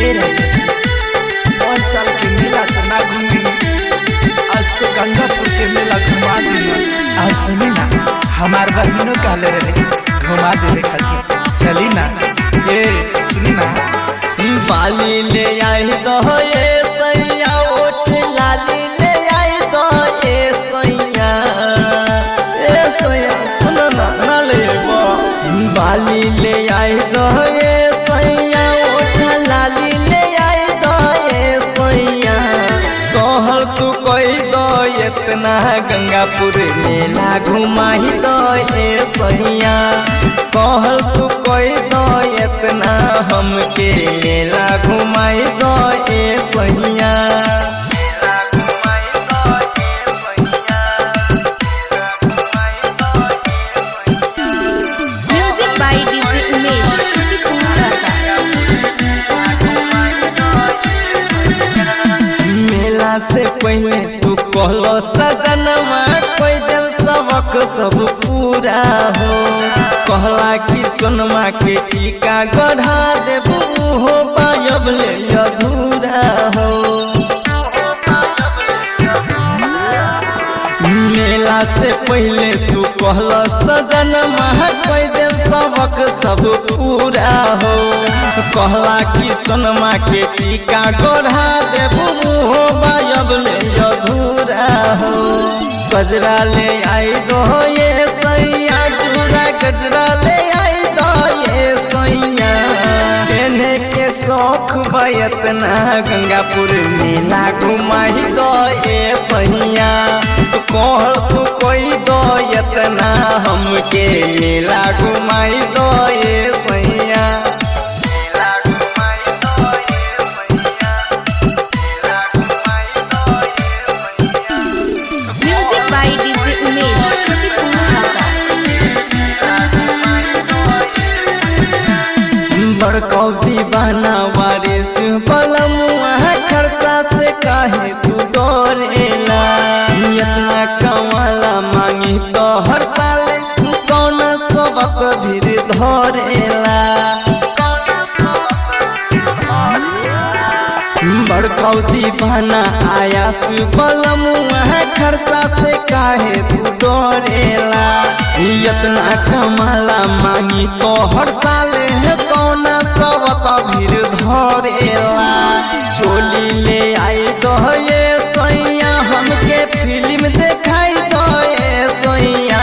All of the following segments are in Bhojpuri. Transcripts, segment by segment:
और साल के मेला तो ना घूमी, आज गंगापुर के मेला घुमा दी। और सुनी ना, हमार बहनों कहले रहे घुमा देवे खातिर, चली ना। ए सुनी ना, बाली ले आई दो ये सैया, ओठ लाली ले आई दो ये सैया। ए सैया सुन ना, ना ले बाली ले आई दो ये सैया, ओठ लाली ले आई दो ये सैया। कहल तू कोई दो इतना, गंगापुर मेला घुमाही दो ये सैया। कहल तू कोई दो इतना, हमके मेला घुमाई दो ए सैया। Music by DJ Umesh. मेला से पहले तू कहलो सजनमा, कोई देव सबक सब पूरा हो। कहला कि सोनमा के टीका गढ़ा देबू हो, पायब ले अधूरा हो। मेला से पहले तू कहलो सजनमा, कोई देव सबक सब पूरा हो। कहला कि सोनमा के टीका गढ़ा देबू हो, पायब ले अधूरा हो। गजरा ले आई दो ये सैया, चूड़ा गजरा ले आई दो ये सैया। पहने के शौक बयतना, गंगापुर मेला घुमाही दो ये सैया। कहल तू कोई दो इतना, हमके मेला घुमाई दो ये सैया। Music by DJ Umesh. बड़कौ दीवाना वारिस बलमुआ, खर्चा से काहे तू डरेला। इतना कमाला मांगी तो हर साल, कौन सबक भीड़ धरेला। बड़कौ दीवाना आयास बलमुआ, खर्चा से काहे तू डरेला। इतना कमाला मांगी तो हर साल, कौन सबक भीड़ धरेला। चोली ले आई दो ये सैया, हमके फिल्म देखाई दो ये सैया।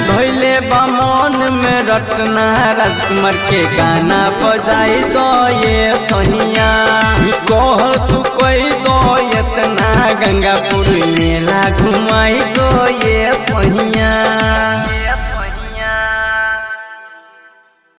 धोइले बामन में रटना, राजकुमार के गाना बजाई दो ये सैया। कहल तू कोई दो इतना, गंगापुर मेला घुमाई दो ये सैया।